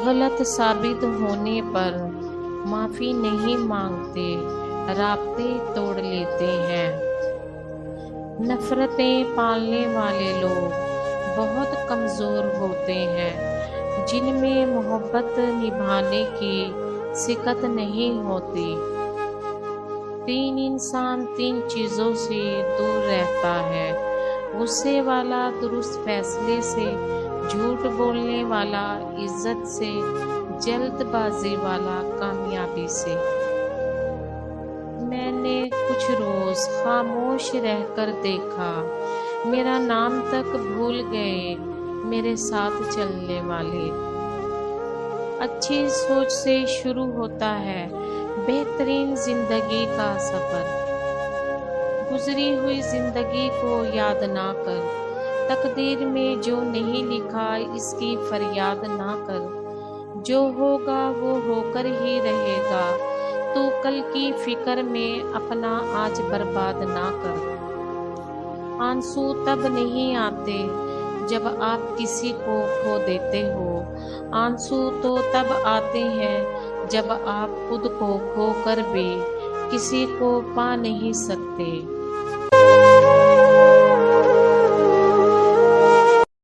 غلط ثابت ہونے پر معافی نہیں مانگتے، رابطے توڑ لیتے ہیں۔ نفرتیں پالنے والے لوگ بہت کمزور ہوتے ہیں، جن میں محبت نبھانے کی سکت نہیں ہوتی۔ تین انسان تین چیزوں سے دور رہتا ہے: غصے والا درست فیصلے سے، جھوٹ بولنے والا عزت سے، جلد بازی والا کامیابی سے۔ میں نے کچھ روز خاموش رہ کر دیکھا، میرا نام تک بھول گئے میرے ساتھ چلنے والے۔ اچھی سوچ سے شروع ہوتا ہے بہترین زندگی کا سفر۔ گزری ہوئی زندگی کو یاد نہ کر، تقدیر میں جو نہیں لکھا اس کی فریاد نہ کر۔ جو ہوگا وہ ہو کر ہی رہے گا، تو کل کی فکر میں اپنا آج برباد نہ کر۔ آنسو تب نہیں آتے جب آپ کسی کو کھو دیتے ہو، آنسو تو تب آتے ہیں جب آپ خود کو کھو کر بھی کسی کو پا نہیں سکتے۔